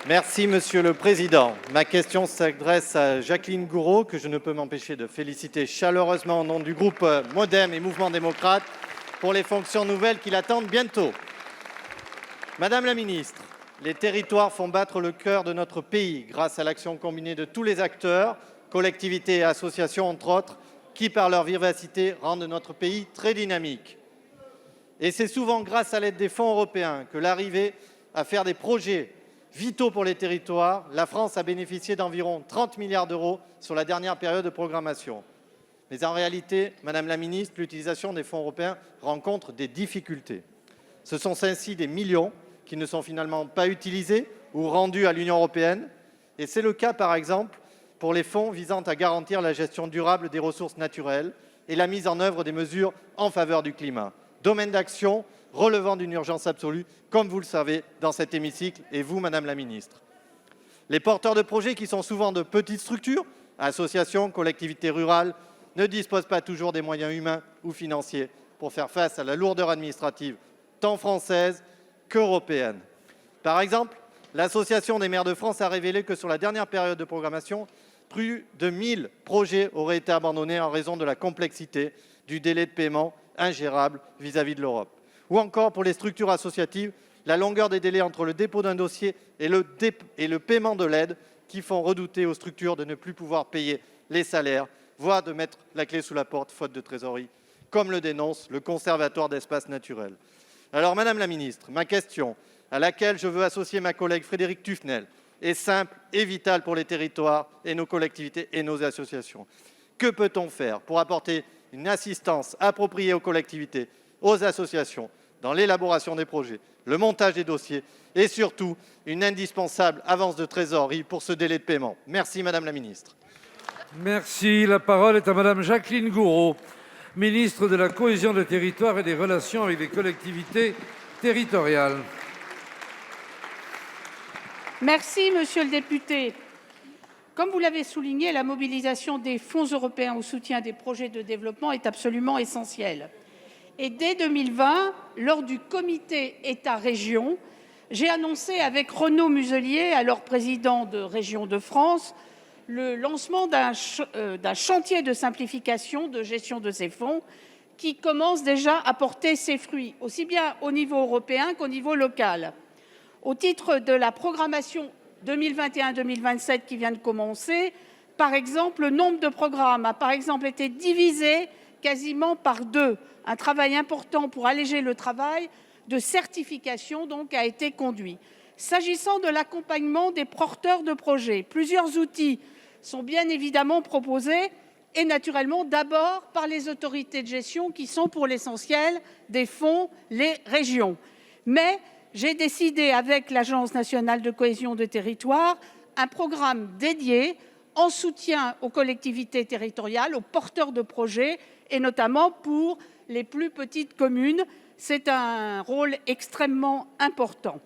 Merci, Monsieur le Président. Ma question s'adresse à Jacqueline Gourault, que je ne peux m'empêcher de féliciter chaleureusement au nom du groupe MoDem et Mouvement démocrate pour les fonctions nouvelles qui l'attendent bientôt. Madame la ministre, les territoires font battre le cœur de notre pays grâce à l'action combinée de tous les acteurs, collectivités et associations entre autres, qui par leur vivacité rendent notre pays très dynamique. Et c'est souvent grâce à l'aide des fonds européens que l'arrivée à faire des projets vitaux pour les territoires, la France a bénéficié d'environ 30 milliards d'euros sur la dernière période de programmation. Mais en réalité, Madame la ministre, l'utilisation des fonds européens rencontre des difficultés. Ce sont ainsi des millions qui ne sont finalement pas utilisés ou rendus à l'Union européenne. Et c'est le cas, par exemple, pour les fonds visant à garantir la gestion durable des ressources naturelles et la mise en œuvre des mesures en faveur du climat. Domaine d'action relevant d'une urgence absolue, comme vous le savez dans cet hémicycle, et vous, Madame la ministre. Les porteurs de projets, qui sont souvent de petites structures, associations, collectivités rurales, ne disposent pas toujours des moyens humains ou financiers pour faire face à la lourdeur administrative, tant française qu'européenne. Par exemple, l'Association des maires de France a révélé que sur la dernière période de programmation, plus de 1000 projets auraient été abandonnés en raison de la complexité du délai de paiement ingérable vis-à-vis de l'Europe. Ou encore, pour les structures associatives, la longueur des délais entre le dépôt d'un dossier et le paiement de l'aide qui font redouter aux structures de ne plus pouvoir payer les salaires, voire de mettre la clé sous la porte faute de trésorerie, comme le dénonce le Conservatoire d'espaces naturels. Alors, Madame la ministre, ma question, à laquelle je veux associer ma collègue Frédérique Tufnel, est simple et vitale pour les territoires et nos collectivités et nos associations. Que peut-on faire pour apporter une assistance appropriée aux collectivités, aux associations, dans l'élaboration des projets, le montage des dossiers et surtout une indispensable avance de trésorerie pour ce délai de paiement? Merci, Madame la ministre. Merci. La parole est à Madame Jacqueline Gourault, ministre de la Cohésion des territoires et des Relations avec les collectivités territoriales. Merci, monsieur le député. Comme vous l'avez souligné, la mobilisation des fonds européens au soutien des projets de développement est absolument essentielle. Et dès 2020, lors du comité État-région, j'ai annoncé avec Renaud Muselier, alors président de Régions de France, le lancement d'un chantier de simplification de gestion de ces fonds qui commence déjà à porter ses fruits, aussi bien au niveau européen qu'au niveau local. Au titre de la programmation 2021-2027 qui vient de commencer, par exemple, le nombre de programmes a par exemple été divisé quasiment par 2. Un travail important pour alléger le travail de certification donc a été conduit. S'agissant de l'accompagnement des porteurs de projets, plusieurs outils sont bien évidemment proposés et naturellement d'abord par les autorités de gestion qui sont pour l'essentiel des fonds, les régions. Mais j'ai décidé avec l'Agence nationale de cohésion des territoires un programme dédié en soutien aux collectivités territoriales, aux porteurs de projets et notamment pour les plus petites communes. C'est un rôle extrêmement important.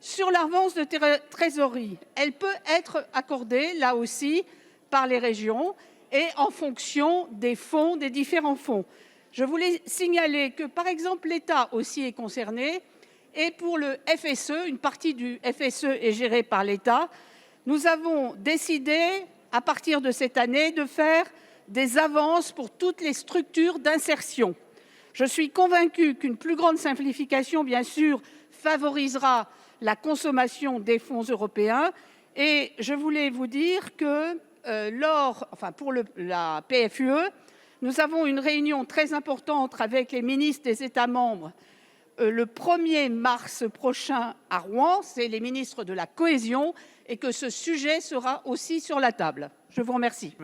Sur l'avance de trésorerie, elle peut être accordée, là aussi, par les régions et en fonction des fonds, des différents fonds. Je voulais signaler que, par exemple, l'État aussi est concerné et pour le FSE, une partie du FSE est gérée par l'État. Nous avons décidé, à partir de cette année, de faire des avances pour toutes les structures d'insertion. Je suis convaincue qu'une plus grande simplification, bien sûr, favorisera la consommation des fonds européens. Et je voulais vous dire que pour la PFUE, nous avons une réunion très importante avec les ministres des États membres le 1er mars prochain à Rouen. C'est les ministres de la cohésion et que ce sujet sera aussi sur la table. Je vous remercie.